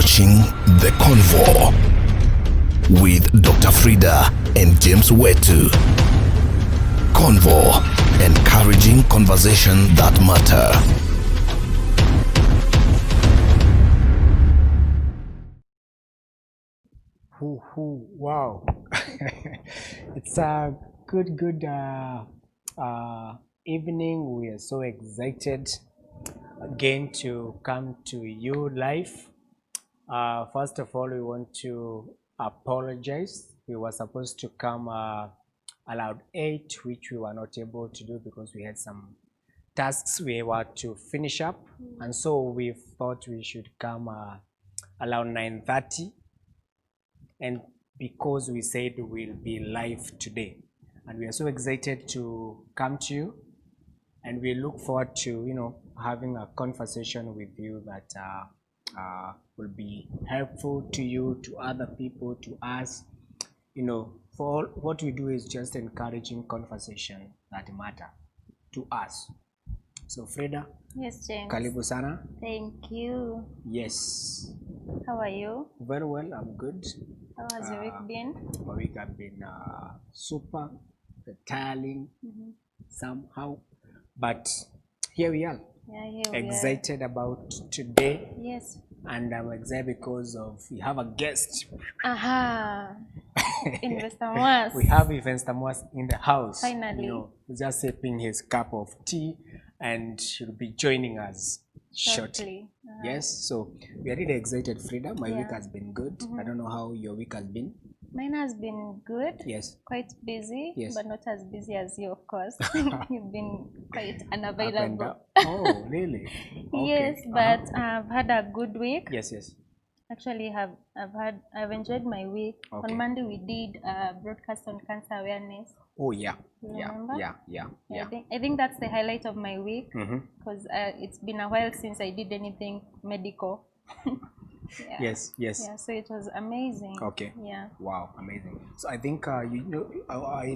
launching the Convo with Dr. Frida and JamesWetu. Convo, encouraging conversation that matter. Wow. It's a good evening. We are so excited again to come to you live. First of all, we want to apologize. We were supposed to come around 8, which we were not able to do because we had some tasks we were to finish up, and so we thought we should come around 9:30. And because we said we'll be live today, and we are so excited to come to you, and we look forward to having a conversation with you that will be helpful to you, to other people, to us. For what we do is just encouraging conversation that matter to us. So Frida, yes, James. Karibu sana. Thank you. Yes. How are you? Very well. I'm good. How has your week been? My week has been super tiring somehow, but here we are. Yeah, here we Excited about today. Yes. And I'm excited because we have a guest. Aha. Investor Mwas. We have Investor Mwas in the house. Finally. He's just sipping his cup of tea, and he'll be joining us shortly. Yes, so we are really excited, Frida. My week has been good. I don't know how your week has been. Mine has been good. Yes. Quite busy. Yes. But not as busy as you, of course. You've been quite unavailable. Oh, really? Okay. Yes, but I've had a good week. Yes, yes. Actually, I've enjoyed my week. Okay. On Monday we did a broadcast on cancer awareness. Oh yeah. Remember? Yeah. I think that's the highlight of my week because it's been a while since I did anything medical. Yeah. Yes. Yeah, so it was amazing. Okay. Yeah. Wow, amazing. So I think I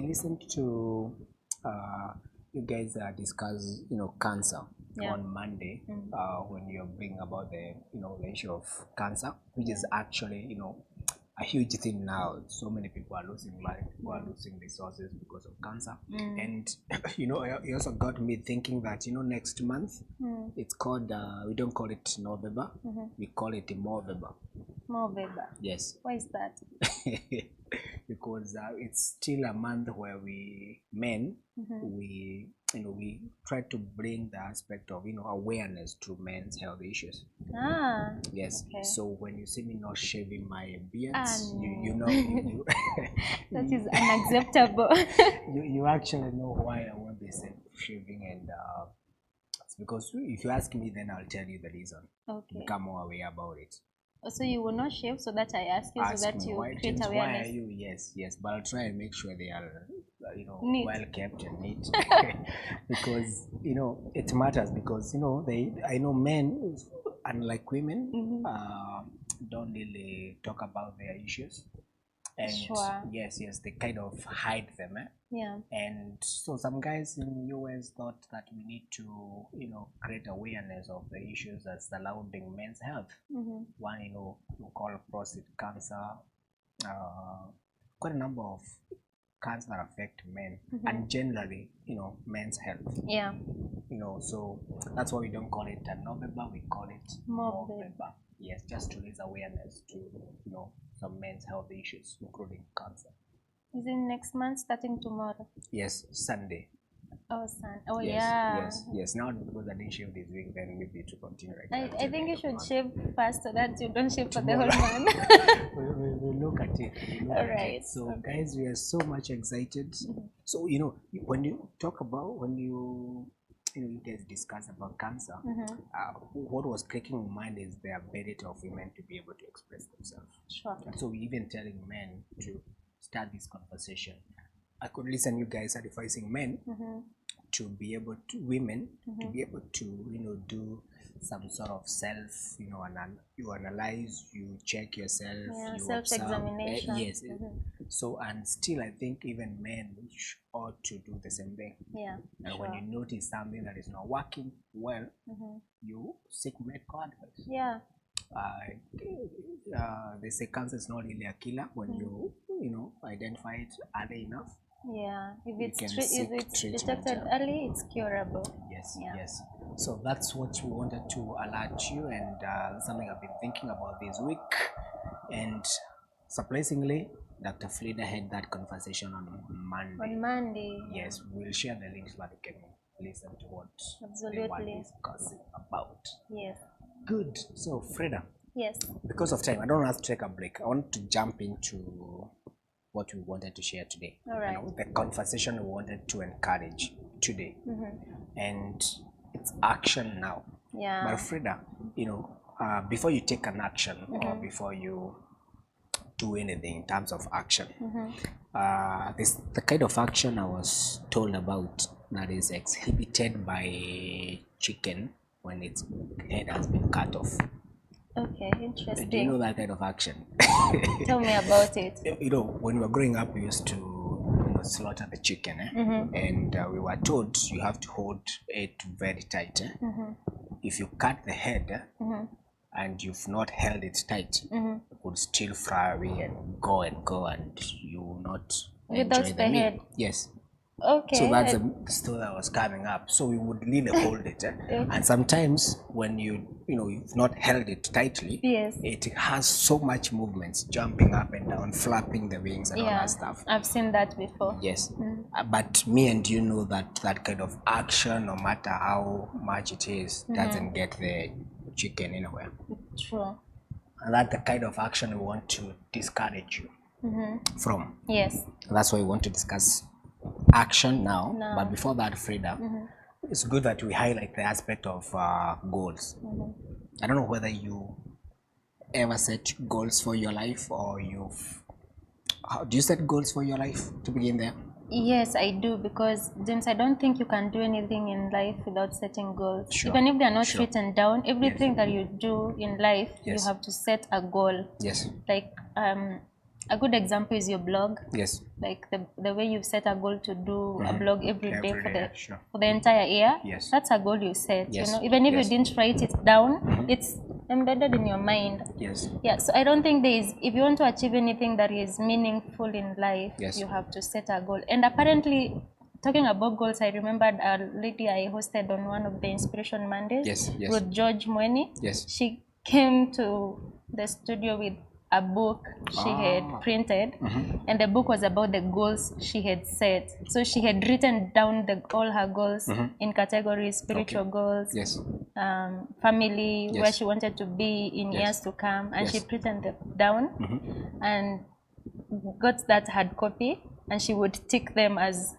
listened to you guys discuss cancer on Monday when you're bringing about the the issue of cancer, which is actually a huge thing now. So many people are losing life, people are losing resources because of cancer. And it also got me thinking that next month it's called we don't call it November, we call it Movember. Movember. Yes. Why is that? Because it's still a month where men we try to bring the aspect of awareness to men's health issues. Yes. Okay. So when you see me not shaving my beard, you that is unacceptable. you actually know why I won't be shaving, and it's because if you ask me, then I'll tell you the reason. Okay. Become more aware about it. So you will not shave, so that I ask you, so that you create awareness. Why are you? Yes, but I'll try and make sure they are neat. Well kept and neat. Because it matters, because I know men, unlike women, don't really talk about their issues, and yes, they kind of hide them. Yeah. And so some guys in US thought that we need to create awareness of the issues that's surrounding men's health. One we call prostate cancer, quite a number of cancers that affect men, and generally men's health. Yeah. So that's why we don't call it a November, we call it Movember. Yes, just to raise awareness to some men's health issues, including cancer. Is it next month, starting tomorrow? Yes, Sunday. Oh, Sunday. Oh, yes, yes. Now because I didn't shave this week, then maybe to continue I think you should shave first so that you don't shave for the whole month. we'll look at it. All right. So guys, we are so much excited. So when you talk about, when you guys discuss about cancer, what was clicking in mind is the ability of women to be able to express themselves. Sure. And so we're even telling men to start this conversation. I could listen you guys advising men to be able to, women to be able to do some sort of self, you analyze, you check yourself, you self-examination. Yes. So, and still I think even men ought to do the same thing. Yeah. And when you notice something that is not working well, you seek medical advice. Yeah. they say cancer is not really a killer when you identify it early enough. Yeah, if You it's can if seek it's treatment, detected early, it's curable. Yes, Yeah. yes. So that's what we wanted to alert you, and something I've been thinking about this week. And surprisingly, Dr. Frida had that conversation on Monday. On Monday. Yes, we'll share the links, but you can listen to what they were Absolutely. discussing about. Yes. Good. So, Frida, Yes. because of time, I don't have to take a break. I want to jump into what we wanted to share today. All right. The conversation we wanted to encourage today. And it's action now. Yeah. But Frida, before you take an action or before you do anything in terms of action, this the kind of action I was told about that is exhibited by chicken when its head has been cut off. Okay, interesting. Do you know that kind of action? Tell me about it. When we were growing up, we used to slaughter the chicken, and we were told you have to hold it very tight. If you cut the head and you've not held it tight, it would still fly away and go, and you will not Without enjoy the meal. head? Yes. Okay. So that's the story that was coming up. So we would really hold it, and sometimes when you've not held it tightly, Yes. it has so much movements, jumping up and down, flapping the wings and all that stuff. I've seen that before. Yes, but me and you know that kind of action, no matter how much it is, doesn't get the chicken anywhere. True. And that's the kind of action we want to discourage you from. Yes. That's why we want to discuss action now. But before that, Frida, it's good that we highlight the aspect of goals. I don't know whether you ever set goals for your life, or do you set goals for your life to begin there? Yes, I do, because James, I don't think you can do anything in life without setting goals. Sure. Even if they are not Sure. written down, everything that you do in life, you have to set a goal. Yes. Like a good example is your blog. Yes. Like the way you've set a goal to do a blog every day for the entire year. Yes. That's a goal you set. Yes. Even if you didn't write it down, it's embedded in your mind. Yes. Yeah. So I don't think if you want to achieve anything that is meaningful in life, you have to set a goal. And apparently, talking about goals, I remembered a lady I hosted on one of the Inspiration Mondays. Yes. Yes. With George Mweni. Yes. She came to the studio with a book she had printed, and the book was about the goals she had set. So she had written down all her goals in categories: spiritual goals, family, where she wanted to be in years to come, and she printed them down and got that hard copy, and she would tick them as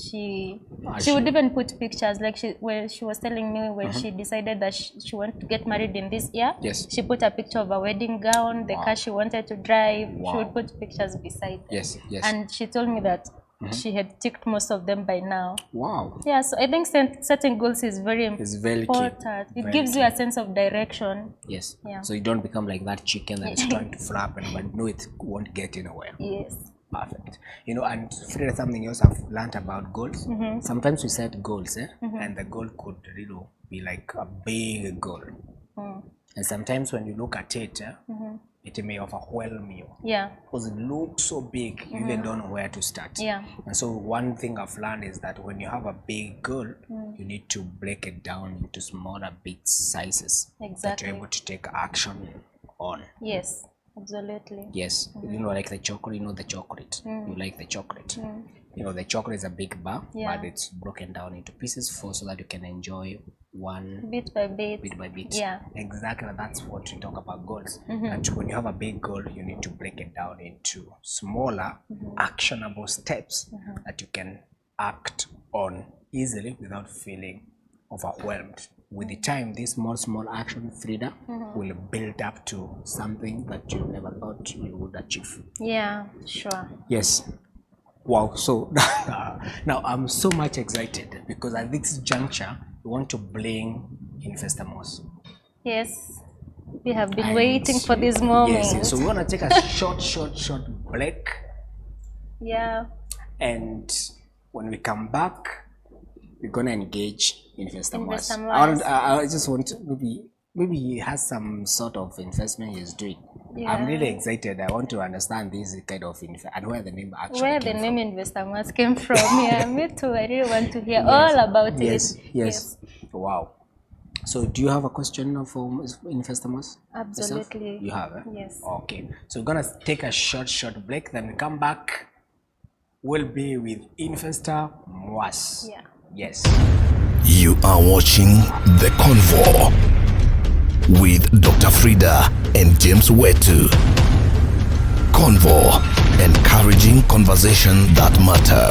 she would even put pictures, like when she was telling me when she decided that she wanted to get married in this year. She put a picture of a wedding gown, the car she wanted to drive. She would put pictures beside them. And she told me that she had ticked most of them by now. Wow. Yeah, so I think setting goals is very important. Key. It gives you a sense of direction. Yes. Yeah. So you don't become like that chicken that is trying to flap but no, it won't get anywhere. Yes. Perfect. And Frida, something else I've learned about goals. Sometimes we set goals, and the goal could really be like a big goal. And sometimes when you look at it, it may overwhelm you. Yeah. Because it looks so big, you even don't know where to start. Yeah. And so one thing I've learned is that when you have a big goal, you need to break it down into smaller bits, sizes. Exactly. That you're able to take action on. Yes. Absolutely. Yes. Like the chocolate, the chocolate. You like the chocolate. The chocolate is a big bar, but it's broken down into pieces so that you can enjoy one bit by bit. Bit by bit. Yeah. Exactly. That's what we talk about goals. And when you have a big goal, you need to break it down into smaller, actionable steps that you can act on easily without feeling overwhelmed. With the time, this small action, Frida, will build up to something that you never thought you would achieve. Yeah, sure. Yes. Wow. So now I'm so much excited because at this juncture, we want to bring Investor Mwas. Yes. We have been waiting for this moment. Yes. So we want to take a short break. Yeah. And when we come back, we're going to engage Investor Mwas. I just want to maybe maybe he has some sort of investment he's doing. Yeah. I'm really excited. I want to understand this kind of and where the name actually Where came the from. name Investor Mwas came from. Yeah, me too. I really want to hear all about Yes, it. yes. Wow. So do you have a question for Investor Mwas? Absolutely. Yourself? You have, eh? Yes. Okay. So we're going to take a short break. Then we come back. We'll be with Investor Mwas. Yeah. Yes. You are watching The Convo with Dr. Frida and JamesWetu. Convo, encouraging conversation that matter.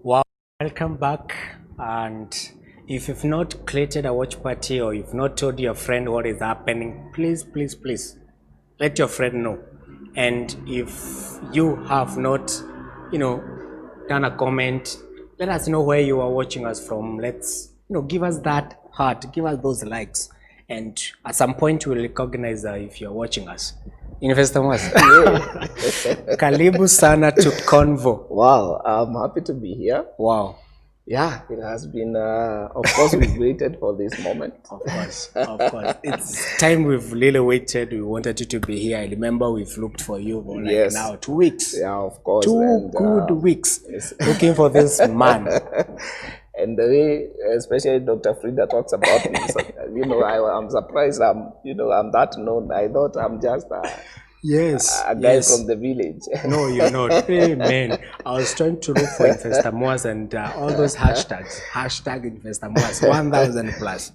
Wow, welcome back. And if you've not created a watch party or you've not told your friend what is happening, please let your friend know. And if you have not, done a comment, let us know where you are watching us from. Let's, give us that heart, give us those likes. And at some point we'll recognize if you're watching us. Investor Mwas. Karibu sana to Convo. Wow, I'm happy to be here. Wow. Yeah, it has been, of course, we've waited for this moment. Of course. It's time we've really waited. We wanted you to be here. I remember we've looked for you for like now 2 weeks. Yeah, of course. 2 good weeks looking for this man. And the way, especially Dr. Frida talks about me, so, I'm surprised. I'm that known. I thought I'm just a guy from the village. No, you're not. Hey, man. I was trying to look for Investor Mwas and all those hashtags. Hashtag Investor Mwas, 1,000 plus.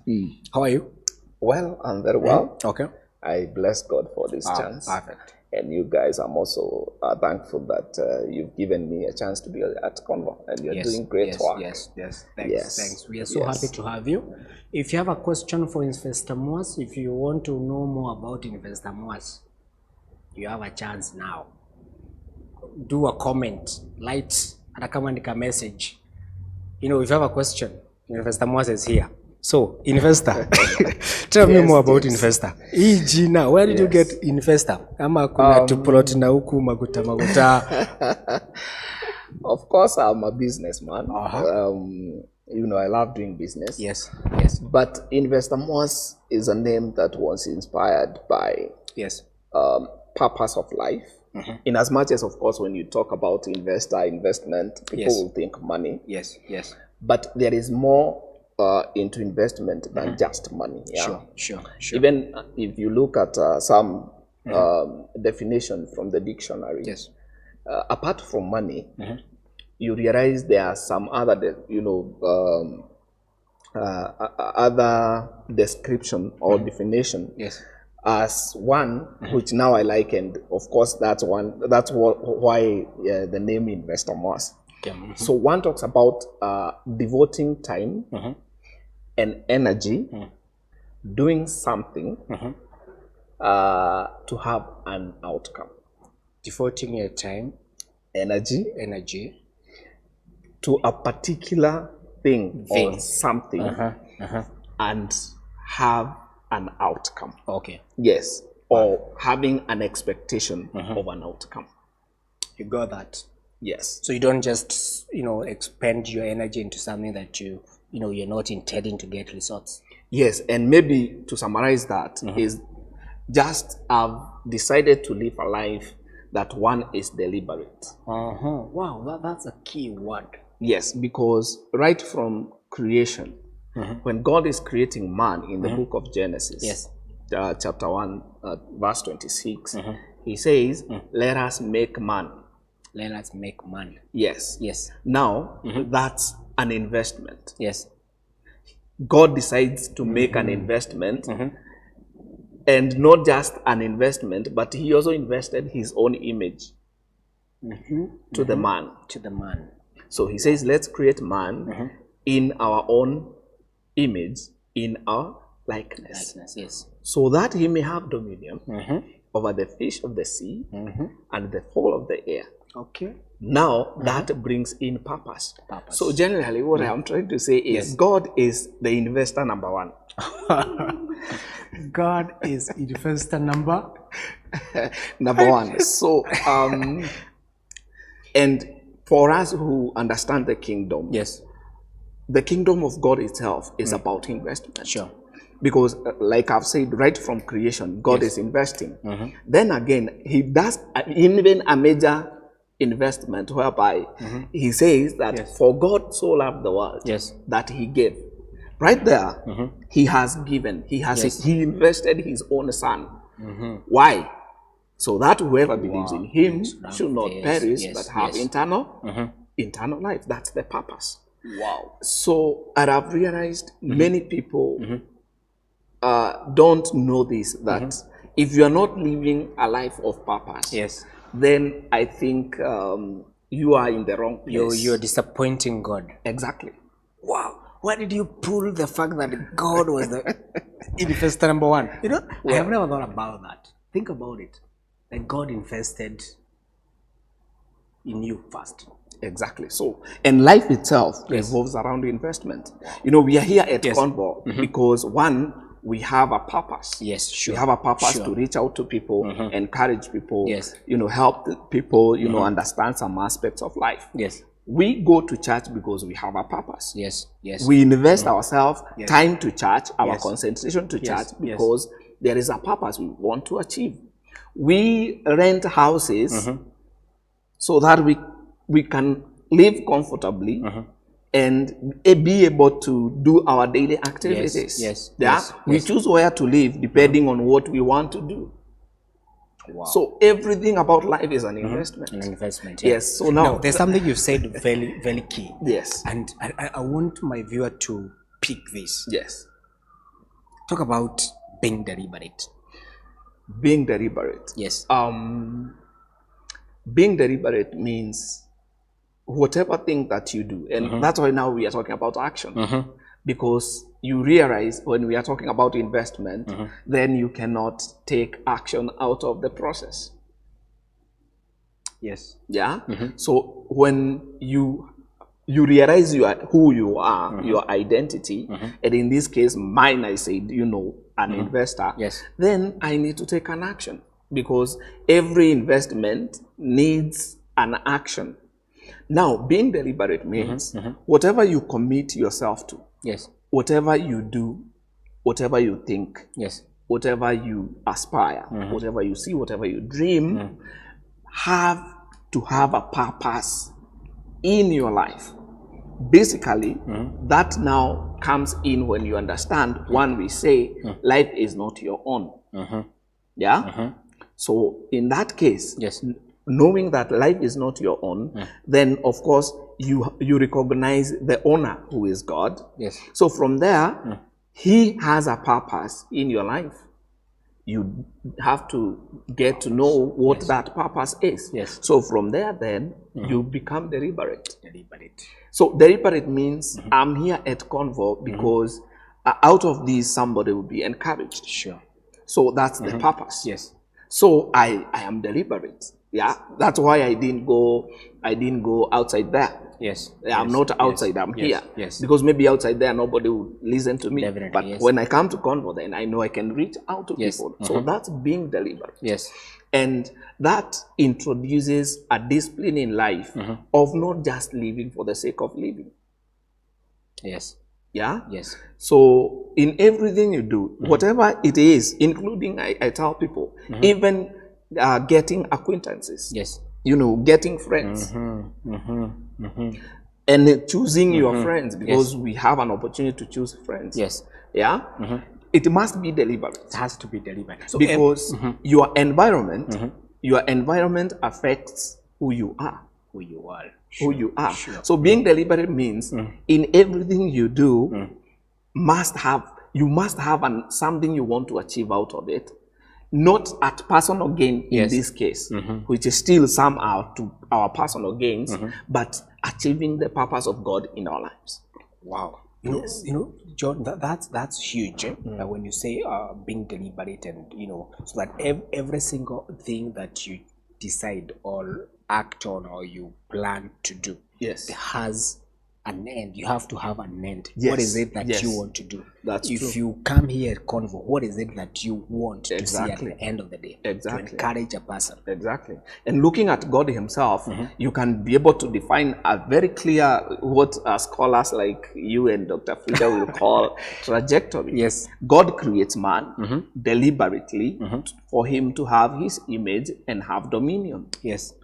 How are you? Well, I'm very well. Okay. I bless God for this chance. Perfect. And you guys, I'm also thankful that you've given me a chance to be at Convo, and you're doing great work. Yes. Thanks. We are so happy to have you. If you have a question for Investor Mwas, if you want to know more about Investor Mwas, you have a chance now. Do a comment, light, and a comment, a message. If you have a question, Investor Mwas is here. So, Investor, tell me more about Investor. Gina, where did you get Investor? Ama kuna tuplot na huku maguta. Of course, I'm a businessman. I love doing business. Yes. But Investor Mwas is a name that was inspired by purpose of life. In as much as, of course, when you talk about investment, people will think money. Yes. But there is more into investment than just money. Yeah? Sure. Even if you look at some definition from the dictionary, apart from money, you realize there are some other, other description or definition. As one, which now I like, and of course that's one. That's why the name Investor Mwas. So one talks about devoting time and energy, doing something to have an outcome. Devoting your time, energy to a particular thing or something and have an outcome. Okay. Yes. Or having an expectation of an outcome. You got that. Yes. So you don't just, expend your energy into something that you're not intending to get results. Yes, and maybe to summarize that is just I've decided to live a life that one is deliberate. Wow, that's a key word. Yes, because right from creation, when God is creating man in the book of Genesis, chapter 1, verse 26, he says, let us make man. Let us make man. Yes. Now, that's an investment. Yes. God decides to make an investment, and not just an investment, but he also invested his own image. to the man. To the man. So he says, let's create man in our own image, in our likeness. Yes. So that he may have dominion over the fish of the sea and the fowl of the air. Okay. Now that brings in purpose. So generally what I'm trying to say is God is the investor number one. God is investor number one. So and for us who understand the kingdom, the kingdom of God itself is about investment. Sure. Because like I've said, right from creation, God is investing. Then again, he does even a major investment whereby he says that for God so loved the world that he gave. Right there, he has given, he invested his own son. Why? So that whoever believes in him should not perish but have eternal life. That's the purpose. Wow. So I've realized many people don't know this, that if you are not living a life of purpose, then I think you are in the wrong place. You're disappointing God. Exactly. Wow. Where did you pull the fact that God was the investor number one? You know, I have never thought about that. Think about it. That God invested in you first. Exactly. So, and life itself revolves around investment. You know, we are here at Convo because one, we have a purpose. Yes, sure. We have a purpose to reach out to people, encourage people, you know, help people, you know, understand some aspects of life. Yes. We go to church because we have a purpose. Yes. We invest ourselves, time to church, our concentration to church because there is a purpose we want to achieve. We rent houses so that we can live comfortably and be able to do our daily activities. We choose where to live depending on what we want to do. Wow. So everything about life is an investment. An investment. Yes. So now there's something you said very, very key. Yes. And I want my viewer to pick this. Yes. Talk about being deliberate. Being deliberate. Yes. Being deliberate means whatever thing that you do, and that's why now we are talking about action. Because you realize when we are talking about investment, then you cannot take action out of the process. Yes. Yeah. So when you realize who you are, your identity, and in this case, mine, I said, you know, an investor. Yes. Then I need to take an action because every investment needs an action. Now, being deliberate means whatever you commit yourself to. Yes. Whatever you do, whatever you think, whatever you aspire, whatever you see, whatever you dream, have to have a purpose in your life. Basically, that now comes in when you understand, one, we say, life is not your own. So in that case, knowing that life is not your own, then of course you recognize the owner who is God. So from there, he has a purpose in your life. You have to get to know what that purpose is. So from there then, you become deliberate. So deliberate means I'm here at Convo because out of this somebody will be encouraged. So that's the purpose. So I am deliberate. That's why I didn't go outside there. I'm not outside, I'm here. Because maybe outside there nobody would listen to me. But when I come to Convo, then I know I can reach out to people. So that's being deliberate. And that introduces a discipline in life of not just living for the sake of living. So in everything you do, whatever it is, including I tell people, even getting acquaintances, you know, getting friends, and choosing your friends, because we have an opportunity to choose friends. It must be deliberate. It has to be deliberate. So because your environment affects who you are. So being deliberate means in everything you do, you must have something you want to achieve out of it. not at personal gain in this case, which is still somehow to our personal gains, but achieving the purpose of God in our lives. Wow. You know, John, that's huge. When you say being deliberate, and so that every single thing that you decide or act on or you plan to do, it has an end. You have to have an end. What is it that you want to do? That's if true. you come here at Convo, what is it that you want to see at the end of the day? To encourage a person. Exactly. And looking at God himself, you can be able to define a very clear, what scholars like you and Dr. Frida will call trajectory. Yes. God creates man deliberately for him to have his image and have dominion. Yes.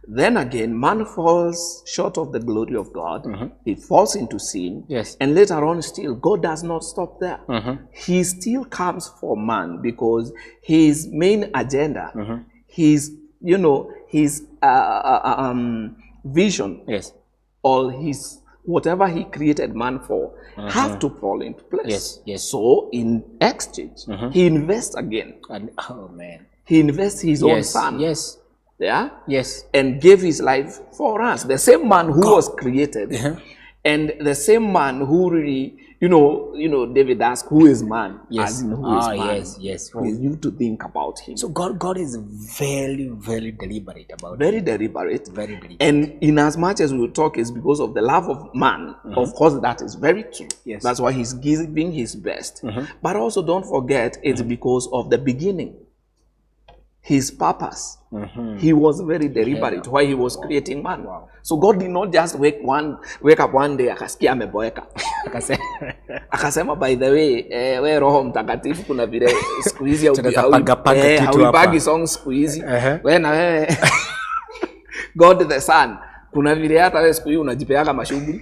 Then again, man falls short of the glory of God. He falls into sin. Yes. And later on still, God does not stop there. He still comes for man because his main agenda, his vision, or his whatever he created man for, have to fall into place. So in exchange, he invests again. And, oh man. He invests his own son. Yes. Yeah. Yes. And gave his life for us. The same man who was created, and the same man who really, David asked, "Who is man?" As in, who is man? Yes. For you to think about him. So God is very, very deliberate about very it. deliberate. Very deliberate. And in as much as we talk is because of the love of man, of course, that is very true. Yes. That's why he's giving his best. But also don't forget, it's because of the beginning. His purpose. He was very deliberate why he was creating man. Wow. So God did not just wake up one day akasikia ameboeka. Akasema, by the way, we Roho Mtakatifu kuna vile siku hizi haubagi song siku hizi. We na wewe God the Son kuna vile hata wewe siku hii unajipeaga mashughuli.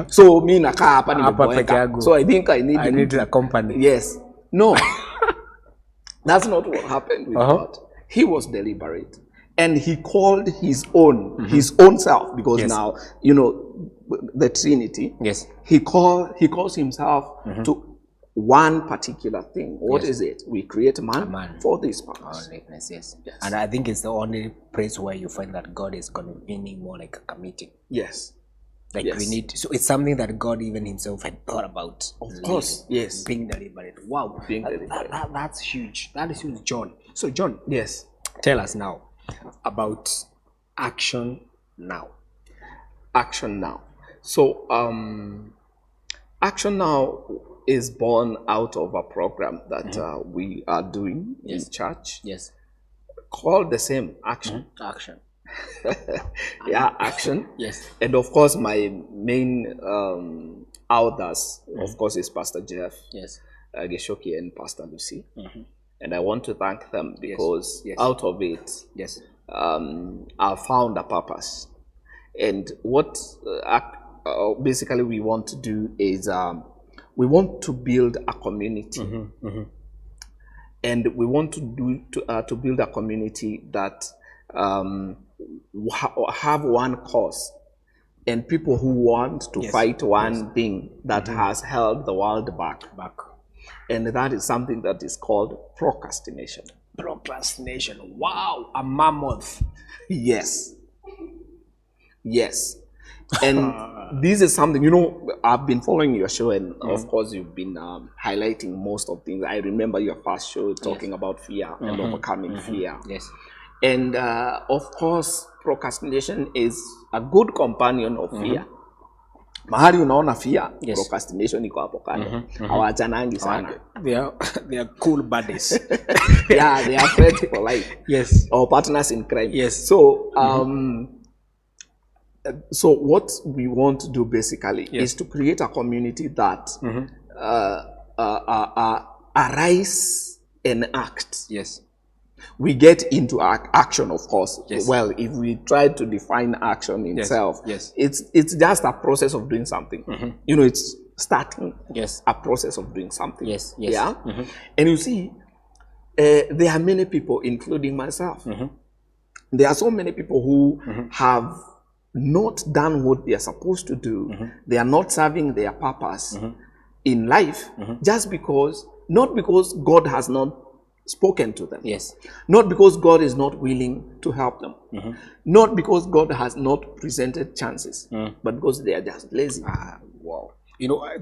So mimi nakaa hapa nimeboeka. So I think I need a company. Yes. No. That's not what happened with God. He was deliberate, and he called his own self, because now the Trinity. Yes. He calls himself to one particular thing. What is it? We create man for this purpose. Yes. And I think it's the only place where you find that God is convening more like a committee. Yes. Like we need to, so it's something that God even himself had thought about. Of course. Yes. Being deliberate. Wow. Being deliberate. That's huge. That is huge, John. So John, yes, tell us now about action now. Action now. So action now is born out of a program that we are doing in church. Yes. Called the same action. Action. Yeah, action. Yes. And of course, my main authors, of course, is Pastor Jeff, Geshoki, and Pastor Lucy. And I want to thank them because out of it, I found a purpose. And what basically we want to do is we want to build a community. And we want to build a community that have one cause, and people who want to fight one thing that has held the world back. And that is something that is called procrastination. Procrastination. Wow, a mammoth. Yes. Yes. And this is something, I've been following your show, and of course you've been highlighting most of things. I remember your first show talking about fear and overcoming fear. Yes. And of course, procrastination is a good companion of fear. Mahali unaona fear, procrastination iko hapo kando. Hawachanangi sana. They are cool buddies. Yeah, they are friends for life. Yes. Or partners in crime. Yes. So so what we want to do basically is to create a community that arise and act. Yes. We get into action, of course. Yes. Well, if we try to define action itself, it's just a process of doing something. It's starting a process of doing something. Yes. Yeah. And you see, there are many people, including myself. There are so many people who have not done what they are supposed to do. They are not serving their purpose in life, just because, not because God has not spoken to them. Yes. Not because God is not willing to help them. Not because God has not presented chances, but because they are just lazy. Wow. You know, I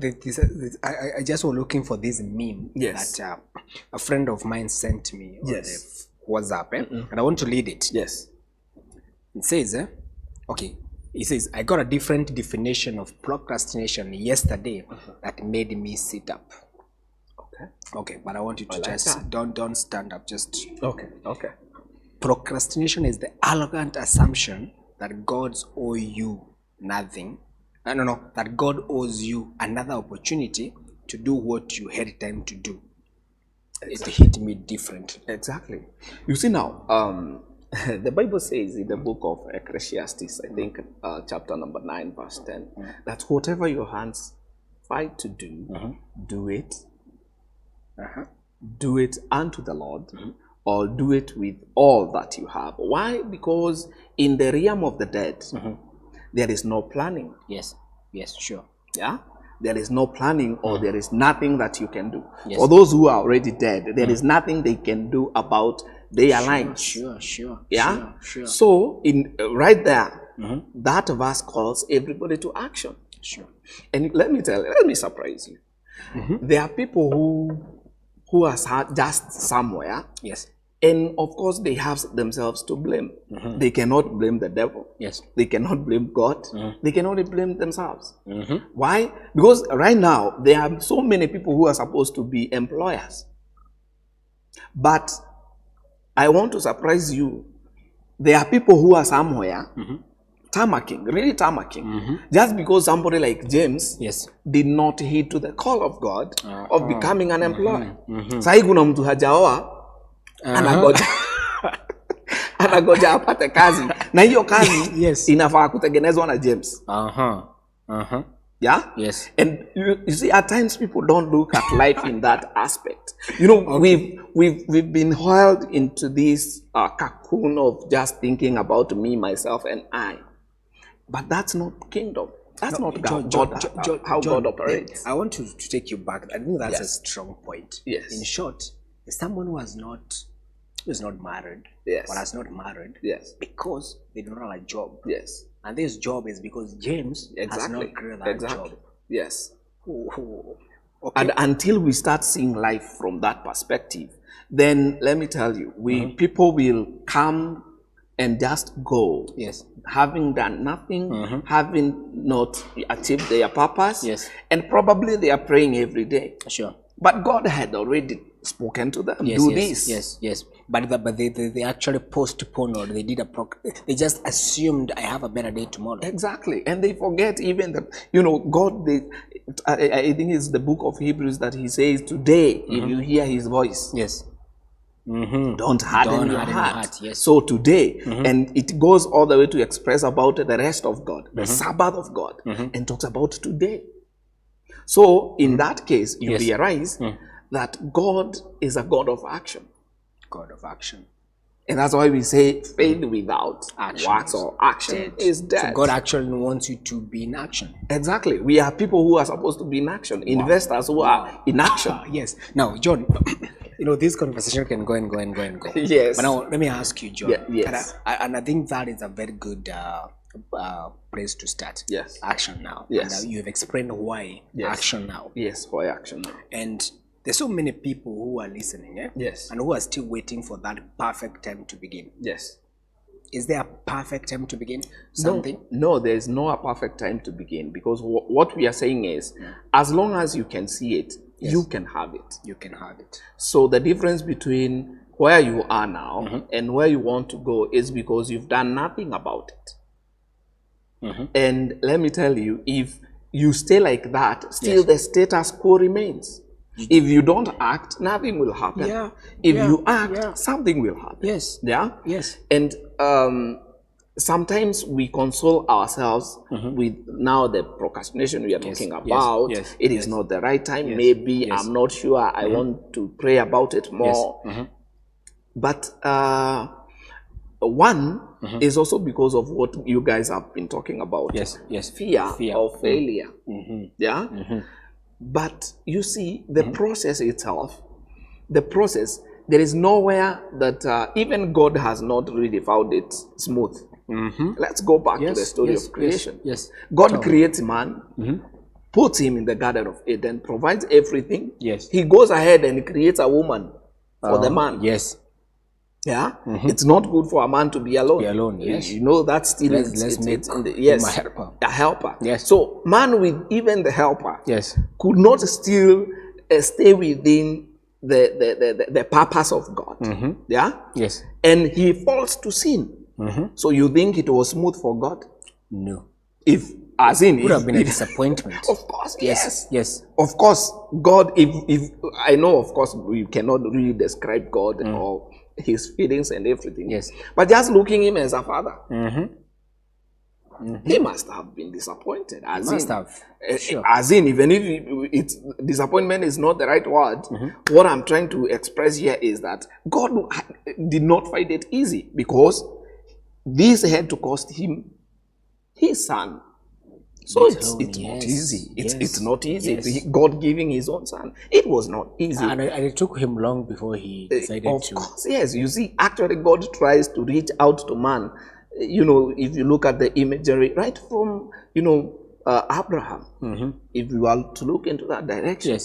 just was looking for this meme that a friend of mine sent me on the WhatsApp, and I want to read it. Yes. It says, okay, it says, I got a different definition of procrastination yesterday that made me sit up. Okay, but I want you to just don't stand up. Just okay. Procrastination is the arrogant assumption that God owes you nothing. That God owes you another opportunity to do what you had time to do. It hit me different. Exactly. You see now, the Bible says in the book of Ecclesiastes, I think, chapter number 9, verse 10, that whatever your hands find to do, do it. Do it unto the Lord, or do it with all that you have. Why? Because in the realm of the dead, there is no planning. Yes, sure. Yeah? There is no planning, or there is nothing that you can do. Yes. For those who are already dead, there is nothing they can do about their lives. Sure. Yeah? Sure. So, right there, that verse calls everybody to action. Sure. And let me surprise you. There are people who are just somewhere. Yes. And of course, they have themselves to blame. They cannot blame the devil. Yes. They cannot blame God. They can only blame themselves. Why? Because right now, there are so many people who are supposed to be employers. But I want to surprise you. There are people who are somewhere tarmacking, just because somebody like James did not heed to the call of God of becoming an employer. Sai kuna mtu hajaoa anagoja apate kazi, na hiyo kazi inafaa kutengenezwa na James. Yeah? Yes. And you see, at times people don't look at life in that aspect. You know, we've been hurled into this cocoon of just thinking about me, myself, and I. But that's not kingdom. That's not how God operates. I want to take you back. I think that's a strong point. Yes. In short, someone who is not married, or has not married, because they do not have a job. Yes. And this job is because James has not created that job. Yes. Okay. And until we start seeing life from that perspective, then let me tell you, people will come and just go. Yes. Having done nothing, having not achieved their purpose, and probably they are praying every day. Sure. But God had already spoken to them. Do this. Yes. But they actually postponed, or they did they just assumed I have a better day tomorrow. Exactly. And they forget even that, God, I think it's the book of Hebrews that he says, today, if you hear his voice, don't harden your heart. Yes. So today, and it goes all the way to express about the rest of God, the Sabbath of God, and talks about today. So in that case, you realize that God is a God of action. God of action. And that's why we say faith without works or action is dead. So God actually wants you to be in action. Exactly. We are people who are supposed to be in action. Investors who are in action. Yes. Now, John, this conversation can go and go and go and go. Yes. But now, let me ask you, John. Yes. And I think that is a very good place to start. Yes. Action now. Yes. And you've explained why action now. Yes, why action now. And there's so many people who are listening, Yes. and who are still waiting for that perfect time to begin. Yes. Is there a perfect time to begin something? No, there's no a perfect time to begin, because what we are saying is, as long as you can see it, you can have it. You can have it. So the difference between where you are now and where you want to go is because you've done nothing about it. And let me tell you, if you stay like that, still the status quo remains. If you don't act, nothing will happen. If you act, something will happen. Yes. Yeah? Yes. And sometimes we console ourselves with now the procrastination we are talking about. It is not the right time. Maybe I'm not sure. I want to pray about it more. But one is also because of what you guys have been talking about. Fear of failure. Yeah? But you see, the process itself, there is nowhere that even God has not really found it smooth. Let's go back to the story of creation. God creates man, puts him in the Garden of Eden, provides everything. He goes ahead and creates a woman for the man. Yeah, it's not good for a man to be alone. You know, that still a helper. So man with even the helper could not still stay within the purpose of God. And he falls to sin. So you think it was smooth for God? No. If as in would have been a disappointment. Of course, yes. Of course, God, if I know, of course, we cannot really describe God or his feelings and everything. But just looking him as a father, he must have been disappointed. As in, even if it's disappointment is not the right word, what I'm trying to express here is that God did not find it easy, because this had to cost him his son. So it's not easy. It's not easy. God giving his own son, it was not easy. And it took him long before he decided of course, yes. You see, actually God tries to reach out to man. You know, if you look at the imagery right from, you know, Abraham, if you are to look into that direction,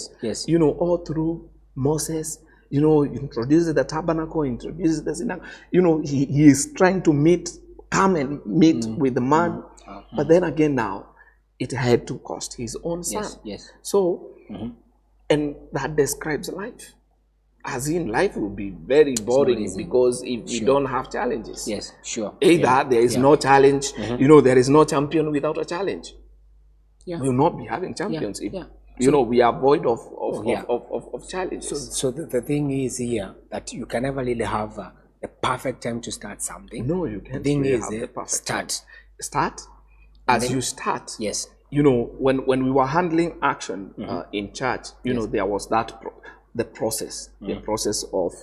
you know, all through Moses, you know, introduces the tabernacle, introduces the synagogue, you know, he is trying to come and meet with the man. But then again now, it had to cost his own son. So, and that describes life. As in, life will be very boring because if you don't have challenges. Either there is no challenge, you know, there is no champion without a challenge. We will not be having champions if, you know, we are void of challenges. So the thing is here that you can never really have a perfect time to start something. No, you can't. The thing really is, start. As you start, you know, when we were handling action in church, you know, there was that the process of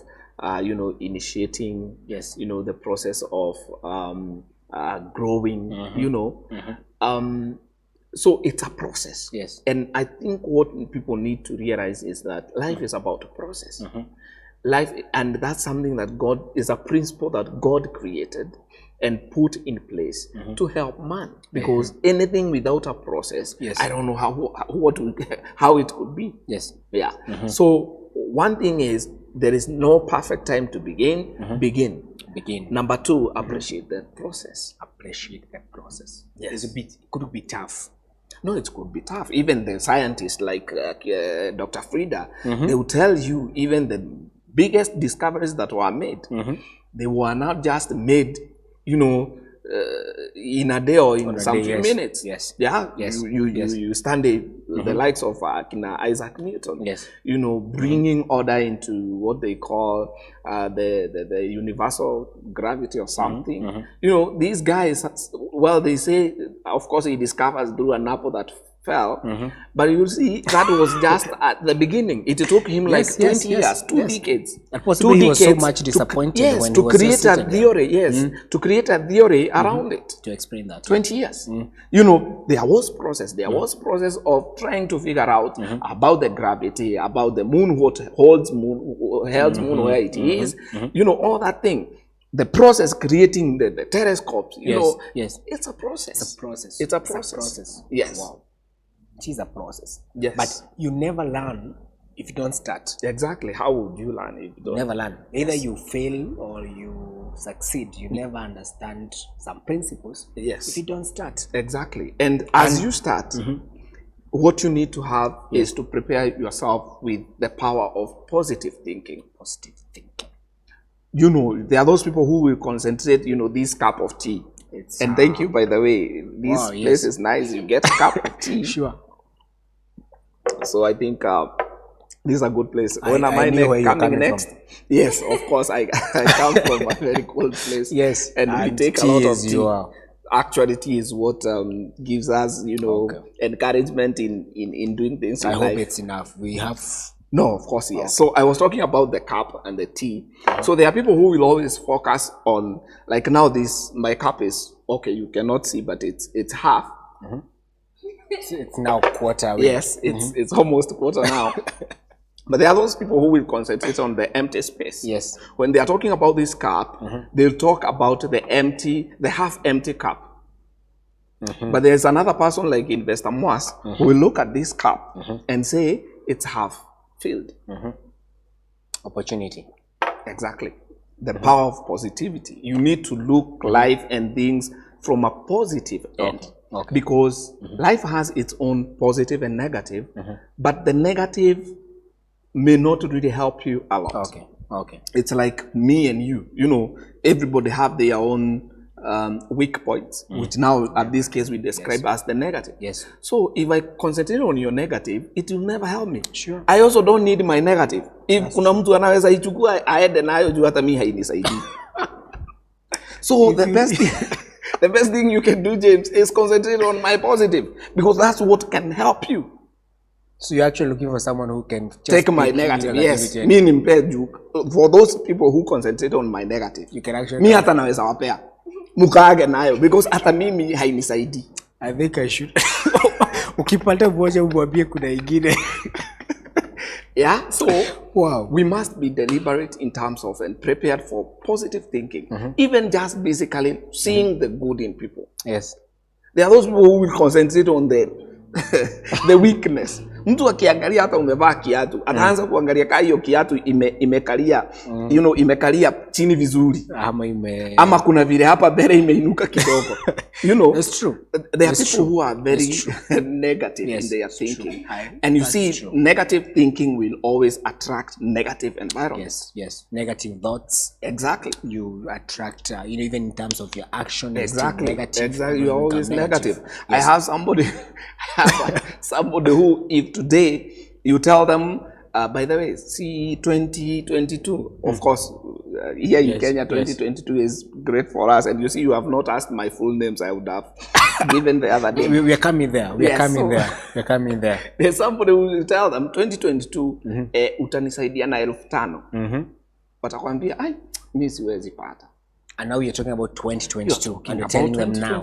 you know, initiating, you know, the process of growing, you know, so it's a process. And I think what people need to realize is that life is about a process. Life, and that's something that God is a principle that God created and put in place to help man, because anything without a process, I don't know how it could be. So one thing is, there is no perfect time to begin. Begin. Number two, appreciate the process. It could be tough. No, it could be tough. Even the scientists like Dr. Frida, they will tell you even the biggest discoveries that were made, they were not just made, you know, in a day or in some few minutes. You study the likes of Isaac Newton, you know, bringing order into what they call the universal gravity or something. You know, these guys, well, they say, of course, he discovers through an apple that fell, but you see, that was just at the beginning. It took him like 20 years, 2 decades. And possibly he was so much disappointed when he was create a theory, to create a theory around it. To explain that. 20 years. You know, there was process. There was process of trying to figure out about the gravity, about the moon, what holds moon where it is, you know, all that thing. The process creating the telescopes, you know, it's a process. It's a process. Yes. Wow. It is a process. Yes. But you never learn if you don't start. Exactly. How would you learn if you don't? Never learn. Either you fail or you succeed. You never understand some principles if you don't start. Exactly. And as you start, what you need to have is to prepare yourself with the power of positive thinking. You know, there are those people who will concentrate, you know, this cup of tea. And thank you, by the way. This place is nice. You get a cup of tea. So I think this is a good place. When am I coming next? From. Yes, of course. I come from a very cold place. And we take a lot of tea. Actually, tea is what gives us, you know, encouragement in doing things. I hope it's enough. We have. No, of course, yes. So I was talking about the cup and the tea. So there are people who will always focus on, like now my cup is, okay, you cannot see, but it's half. It's now quarter. Yes, it's almost quarter now. But there are those people who will concentrate on the empty space. Yes. When they are talking about this cup, they'll talk about the half-empty cup. But there's another person like Investor Mwas who will look at this cup and say it's half filled. Opportunity. Exactly. The power of positivity. You need to look life and things from a positive end. Okay. Because life has its own positive and negative, but the negative may not really help you a lot. Okay. It's like me and you. You know, everybody have their own weak points, which now at this case we describe as the negative. Yes. So if I concentrate on your negative, it will never help me. Sure. I also don't need my negative. If kuna mtu anaweza ichukua aende nayo juu hata mimi hainisaidii. So the best thing you can do, James, is concentrate on my positive, because that's what can help you. So you're actually looking for someone who can just take my negative. Yes. Me nimpe juu. For those people who concentrate on my negative, you can actually mi hata naweza wapea mukaage nayo, because hata mimi hainisaidii. I think I should. Ukipata moja umwambie kuna ingine. Yeah, so wow, we must be deliberate in terms of and prepared for positive thinking, even just basically seeing the good in people. Yes. There are those people who will concentrate on the weakness. Mtu akiangalia hata umevaa kiatu, anaanza kuangalia kama hiyo kiatu imekalia, you know, imekalia chini vizuri. Ama kuna vile hapa mbele imeinuka kidogo. You know, that's true. There are people who are very negative in their thinking. And you see, negative thinking will always attract negative environments. Yes. Negative thoughts. Exactly. You attract, you know, even in terms of your action. Exactly. Negative. Exactly. You're always negative. Yes. I have somebody who, if today you tell them, by the way, see 2022, of course, here in Kenya, 2022 is great for us. And you see, you have not asked my full names. I would have given the other day. We are coming there. We are coming there. There's somebody who will tell them, 2022, utanisaidia na 5,000. Watakwambia, ai, mimi siwezi pata. And now you're talking about 2022. And you're telling them now.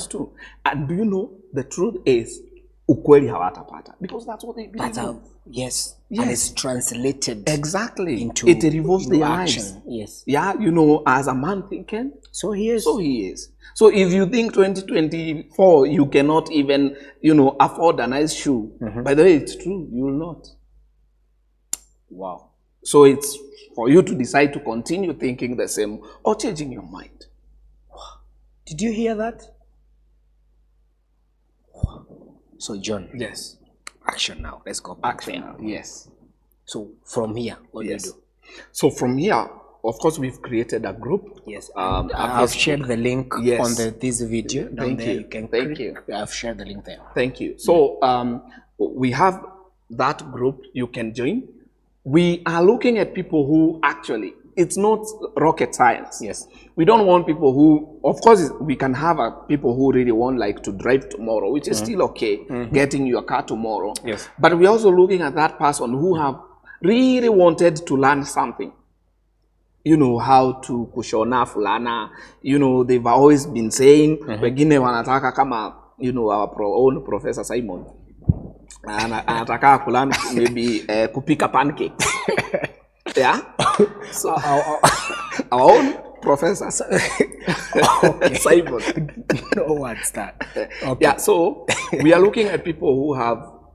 And do you know, the truth is, ukweli hawatapata, because that's what they believe. Yes. And it's translated into it revolves their lives. Yes. Yeah, you know, as a man thinking, so he is. So if you think 2024 you cannot even, you know, afford a nice shoe, by the way, it's true, you will not. Wow. So it's for you to decide to continue thinking the same or changing your mind. Did you hear that? So John, yes, action now. Let's go back action there. now. Yes. So from here, what do you do? So from here, of course, we've created a group. Yes. I've shared the link on this video. Thank you. Thank you. I've shared the link there. Thank you. So we have that group. You can join. We are looking at people who actually, it's not rocket science. Yes. We don't want people who, of course, we can have people who really want like to drive tomorrow, which is still okay, getting your car tomorrow. Yes. But we're also looking at that person who have really wanted to learn something. You know, how to kushona fulana. You know, they've always been saying, wengine wanataka kama, you know, our own Professor Simon. Anataka kulearn maybe kupika pancakes. Yeah. So our own Professor Simon. No, what's that? Okay. Yeah. So we are looking at people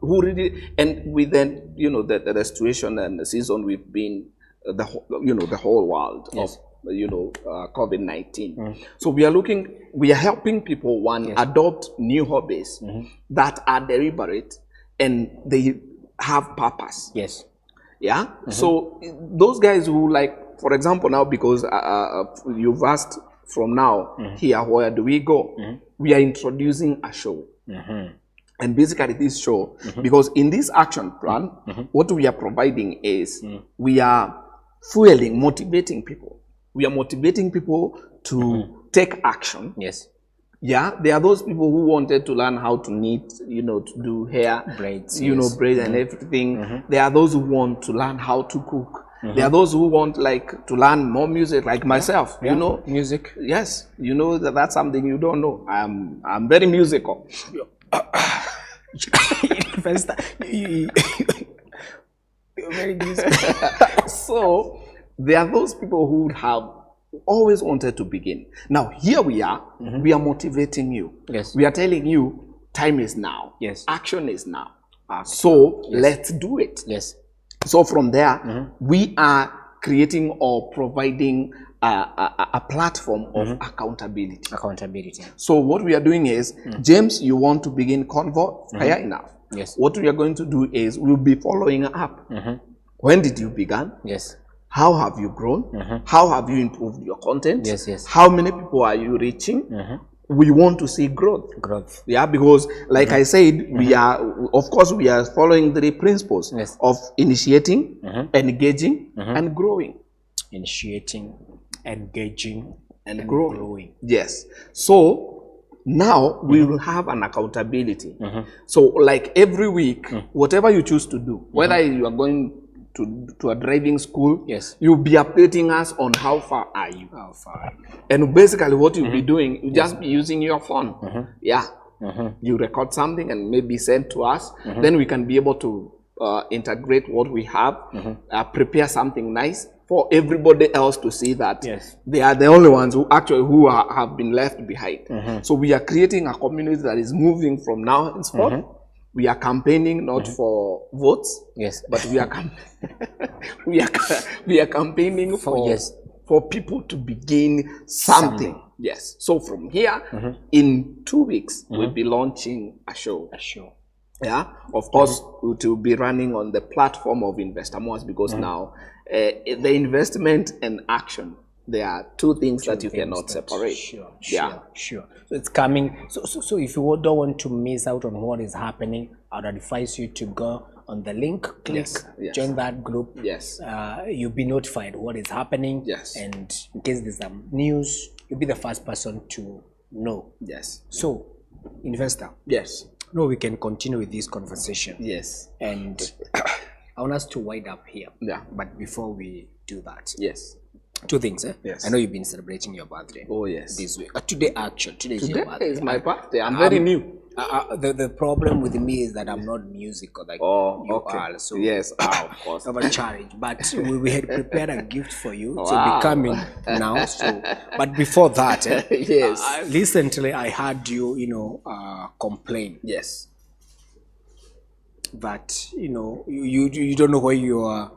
who really, and within, you know, the situation and the season we've been, the whole world of, you know, COVID-19. So we are helping people adopt new hobbies that are deliberate and they have purpose. Yes. Yeah. So those guys who, like, for example, now, because you've asked from now here, where do we go? We are introducing a show. And basically this show, because in this action plan, what we are providing is we are motivating people. We are motivating people to take action. Yes. Yeah, there are those people who wanted to learn how to knit, you know, to do hair, braids, you know, braids and everything. There are those who want to learn how to cook. There are those who want, like, to learn more music, like myself. You know, music. Yes, you know that's something you don't know. I'm very musical. very juicy. So there are those people who have always wanted to begin. Now here we are. We are motivating you. Yes. We are telling you time is now. Yes. Action is now. So let's do it. Yes. So from there, we are creating or providing a platform of accountability. Accountability. So what we are doing is, James, you want to begin Convo? Fair enough. Yes. What we are going to do is we'll be following up. When did you begin? Yes. How have you grown? How have you improved your content? Yes, yes. How many people are you reaching? We want to see growth. Growth. Yeah, because like I said, we are, of course, we are following the principles of initiating, engaging, and growing. Initiating, engaging, and growing. Yes. So now we will have an accountability. So like every week, whatever you choose to do, whether you are going to a driving school, yes, you'll be updating us on how far are you. How far? And basically what you'll be doing, you just be using your phone. Yeah. You record something and maybe send to us. Then we can be able to integrate what we have, prepare something nice for everybody else to see that they are the only ones who actually have been left behind. So we are creating a community that is moving from now henceforth. We are campaigning not for votes, but we are we are campaigning for people to begin something. Yes. So from here, in 2 weeks, we'll be launching a show. Yeah. Of course, it will be running on the platform of Mwas, because now the investment and action, there are two things that you cannot separate. Sure. So it's coming. So if you don't want to miss out on what is happening, I'd advise you to go on the link, click, join that group. Yes. You'll be notified what is happening. Yes. And in case there's some news, you'll be the first person to know. Yes. So, investor. Yes. No, we can continue with this conversation. Yes. And I want us to wind up here. Yeah. But before we do that, yes, two things. Yes. I know you've been celebrating your birthday. Oh yes. This week. Today is your birthday. Is my birthday. I'm very new. The problem with me is that I'm not musical like you are. So yes, of course. Of a challenge. But we had prepared a gift for you to be coming now. So, but before that, yes. Recently I heard you, complain. Yes. That you don't know where your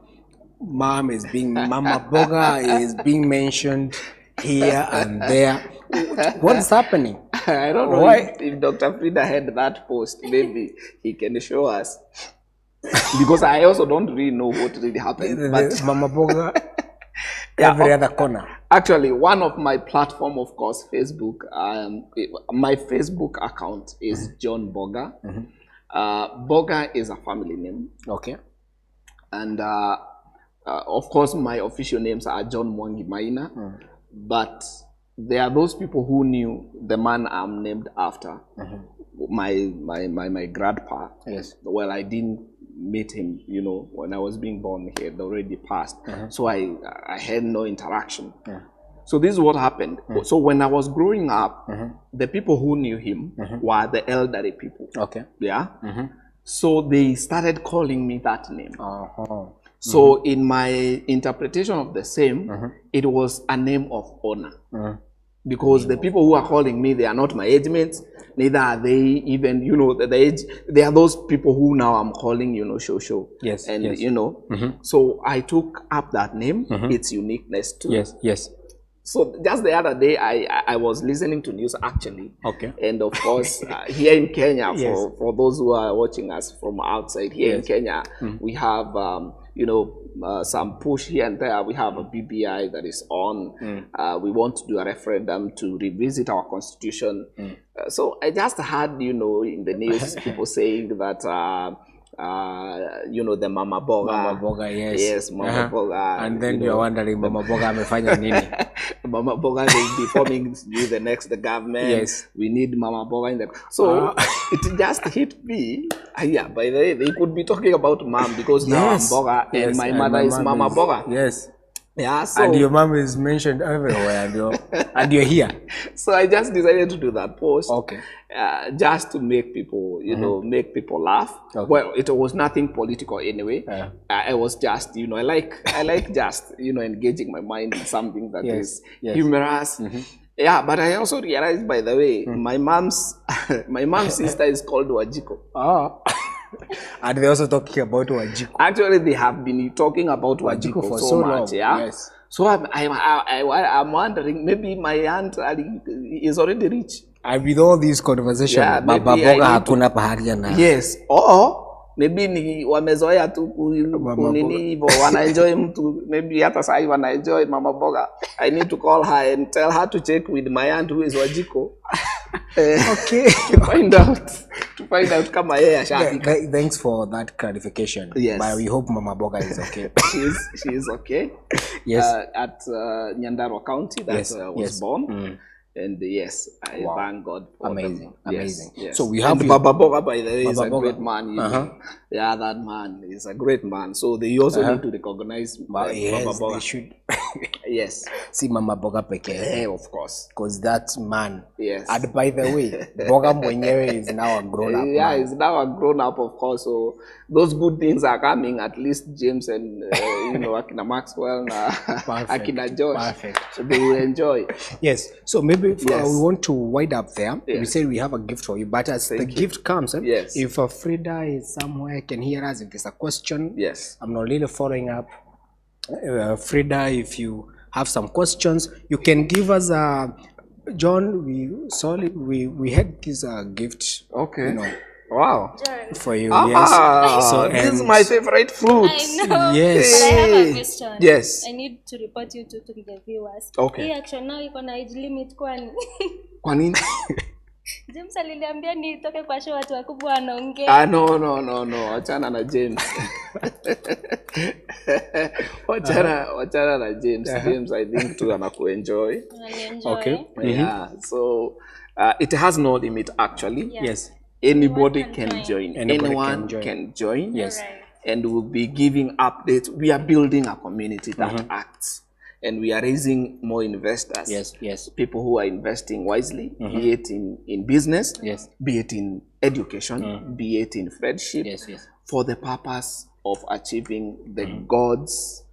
mom is being Mama Boga is being mentioned here and there. What's happening? I don't know if Dr. Frida had that post. Maybe he can show us, because I also don't really know what really happened. But Mama Boga, every other corner. Actually, one of my platform, of course, Facebook. My Facebook account is John Boga. Boga is a family name. Okay. And of course, my official names are John Mwangi Maina. But there are those people who knew the man I'm named after. My grandpa. Yes. Well, I didn't meet him, when I was being born. He had already passed. So I had no interaction. So this is what happened. So when I was growing up, the people who knew him were the elderly people. Okay. Yeah. So they started calling me that name. So in my interpretation of the same, it was a name of honor. Because the people who are calling me, they are not my age mates, neither are they even, the age. They are those people who now I'm calling, show. Yes. And, so I took up that name, its uniqueness too. Yes. So just the other day, I was listening to news actually. Okay. And of course, here in Kenya, for those who are watching us from outside, here in Kenya, we have, some push here and there. We have a BBI that is on. We want to do a referendum to revisit our constitution. So I just heard, in the news, people saying that, the Mama Boga. Mama Boga, yes. Yes, Mama Boga. And then you're wondering, Mama Boga amefanya nini? Mama Boga will be forming the next government. Yes. We need Mama Boga in there. So it just hit me. Yeah, by the way, they could be talking about mom, because now I'm Boga and my mother is Mama Boga. Yes. Yeah, so And your mom is mentioned everywhere, and you're here. so I just decided to do that post. Okay. Just to make people, make people laugh. Okay. Well, it was nothing political anyway. I was just, I like just, engaging my mind in something that is humorous. Yeah, but I also realized, by the way, my mom's sister is called Wajiko. Oh. And they're also talking about Wajiko. Actually, they have been talking about Wajiko for so much. long. Yeah. Yes. So I'm wondering, maybe my aunt is already rich. And with all these conversations, Baba boga hakuna pahali na. Yes. Or maybe ni wamezoea tu kunini hivyo, wanaenjoy mtu, maybe hata sasa wanaenjoy mama boga. I need to call her and tell her to check with my aunt who is Wajiko. Okay. to find out kama yeye ashafika. Thanks for that clarification. Yes. But we hope Mama Boga is okay. she is okay. Yes. At Nyandarua County, that's where I was born. And yes, I thank God for amazing. Yes. So we have Baba Boga, by the way, is a great man. Yeah, that man is a great man. So they also need to recognize Baba Boga. They should. Yes. See Mama Boga peke. Yeah, of course. Because that man. Yes. And by the way, Boga mwenyewe is now a grown up. Yeah, he's now a grown up, of course. So those good things are coming. At least James and Akina Maxwell, Akina Josh. Perfect. So they will enjoy. Yes. So maybe we want to wind up there. Yes. We say we have a gift for you, but as the gift comes, if Frida is somewhere, can hear us. If there's a question, I'm not really following up. Frida, if you have some questions, you can give us John. We had this gift. Okay. Wow. For you, yes. So this is my favorite fruit. I know. Yes. But I have a question. Yes. I need to report you to the viewers. Okay. Hii action now iko na age limit kwani? Kwa nini? James aliniambia nitoke kwa show watu wakubwa wanaongea. No. Achana na James. Wachana na James. James, I think tu anakuenjoy. Okay. Yeah. So it has no limit actually. Yes. Anybody can join. Anyone can join. Yes. Right. And we'll be giving updates. We are building a community that acts. And we are raising more investors. Yes. People who are investing wisely, be it in business, be it in education, be it in friendship, for the purpose of achieving the God's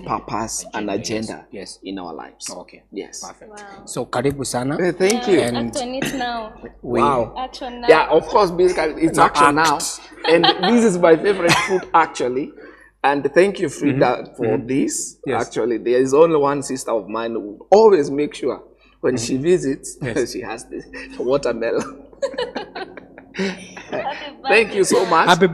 purpose and agenda in our lives. Okay. Yes. Perfect. Wow. So karibu sana. Thank you. And act on it now. Wow. Action now. Yeah, of course, basically it's action now. And this is my favorite food actually. And thank you, Frida, for this. Yes. Actually, there is only one sister of mine who will always make sure when she visits, she has this watermelon. Thank you so much. Happy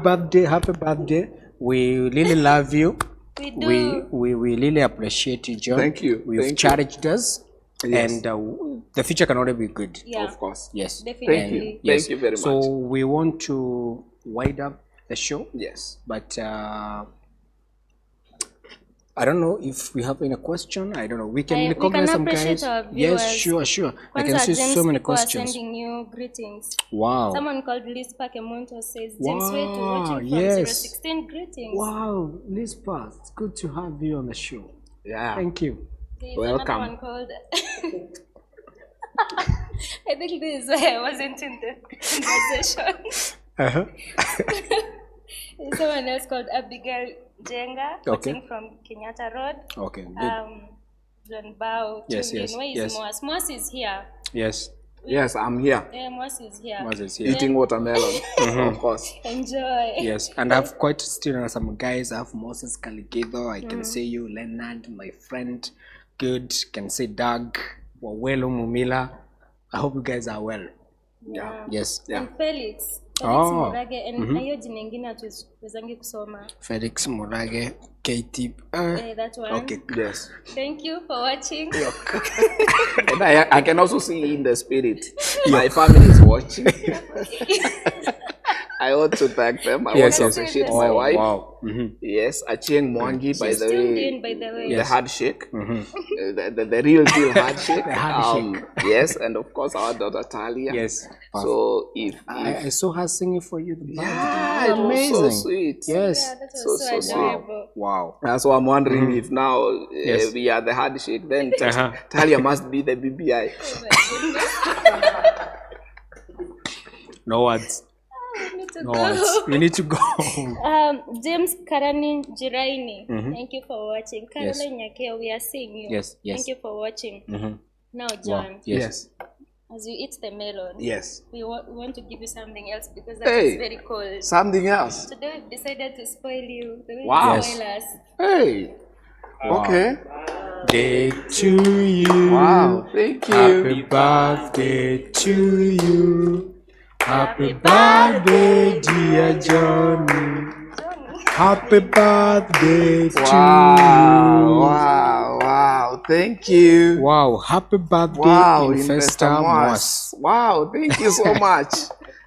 birthday. We really love you. We do. We really appreciate you, John. Thank you. You've challenged us. Yes. And the future can only be good. Yeah. Of course. Yes. Definitely. Thank you very much. So we want to wind up the show. Yes. But I don't know if we have any question. I don't know. We can recognize some guys. Yes, sure. I can see so many questions. Sending you greetings. Wow. Someone called Lispa Kemonto says, JamesWetu watching from 016 greetings. Wow, Lispa, it's good to have you on the show. Yeah. Thank you. There's welcome. Another one called I think this is why I wasn't in the conversation. Someone else called Abigail Jenga, watching from Kenyatta Road. Okay, good. John Bao. Yes. Mwas? Mwas is here. Yes, I'm here. Yeah, Mwas is here. Eating watermelon, of course. Enjoy. Yes, and I've quite still some guys. I have Moses Caligedo. I can say you, Leonard, my friend. Good. Can say Doug, Wawelo Mumila. I hope you guys are well. Yeah. Yes. And Felix Murage, and hiyo jina ingine hatuwezangi kusoma. Felix Murage, KT. That one. Okay. Yes. Thank you for watching. And I can also see in the spirit. My family is watching. I want to thank them. I want to appreciate my wife. Wow. Yes, Achieng Mwangi, by the way. The handshake. The real deal handshake. Yes, and of course our daughter Talia. Yes. So if I saw her singing for you. Yeah, amazing. So sweet. Yes. Yeah, that was so adorable. Wow. So I'm wondering if now we are the handshake, then Talia must be the BBI. No words. No words. We need to go. James Karani Jiraini, thank you for watching. Caroline Nyakeo, we are seeing you. Yes. Thank you for watching. Now, John. Wow. Yes. As you eat the melon, we want to give you something else because that is very cold. Something else? Today we've decided to spoil you. The way Wow. you spoil us. Hey. Wow. Okay. Day to you. Wow. Thank you. Happy birthday to you. Happy birthday, dear Johnny. Happy birthday to you. Wow. Thank you. Wow. Happy birthday, Investor Mwas. Wow. Thank you so much.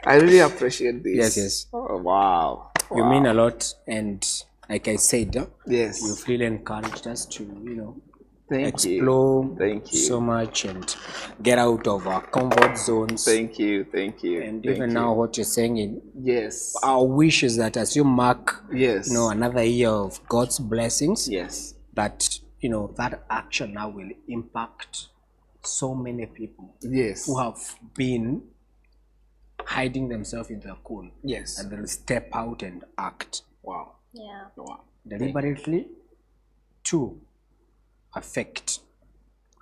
I really appreciate this. Yes. Oh, wow. You mean a lot, and like I said, yes, you've really encouraged us to, Thank explore you. So much and get out of our comfort zones. Thank you. And even now, what you're saying, yes, our wish is that as you mark, yes, another year of God's blessings, yes, that that action now will impact so many people, yes, who have been hiding themselves in their cool, yes, and they'll step out and act. Wow. Yeah. Wow. Deliberately to affect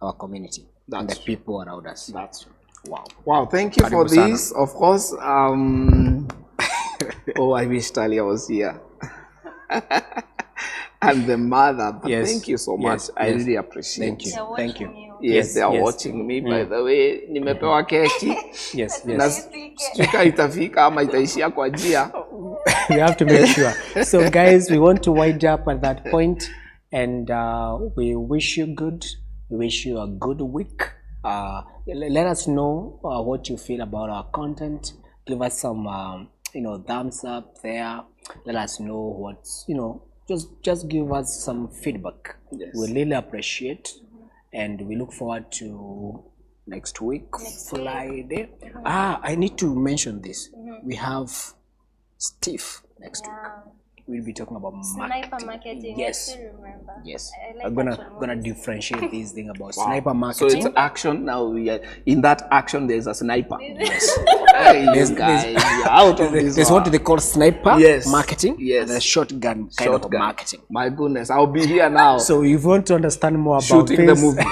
our community and the people around us. That's true. Wow. Thank you for this. Of course. Oh, I wish Talia was here. And the mother. But thank you so much. I really appreciate it. Thank you. Yes, they are watching me. By the way, nimepewa keki. Yes. Sika itafika ama itaishia kwa njia. We have to make sure. So guys, we want to wind up at that point, and we wish you good. We wish you a good week. Let us know what you feel about our content. Give us some thumbs up there. Let us know what's just give us some feedback. Yes. We really appreciate, and we look forward to next week, Friday. I need to mention this. We have Steve next week. We'll be talking about sniper marketing. Yes. Yes. I'm gonna differentiate this thing about sniper So marketing. it's action now. We are in that action. There's a sniper. Yes. Hey, you guys, we are out of this. There's what they call sniper marketing. Yes. And a shotgun kind of marketing. My goodness, I'll be here now. So if you want to understand more about shooting this, the movie.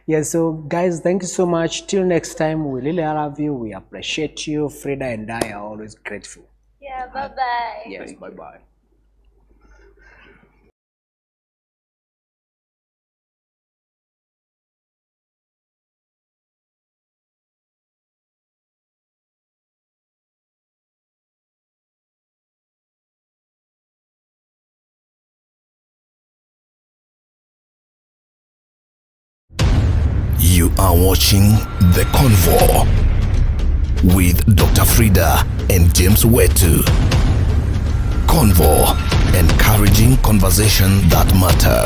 Yeah, so guys, thank you so much. Till next time, we really love you. We appreciate you. Frida and I are always grateful. Yeah, bye-bye. Yes, bye-bye. You are watching The Convo with Dr. Frida and JamesWetu. Convo, encouraging conversation that matter.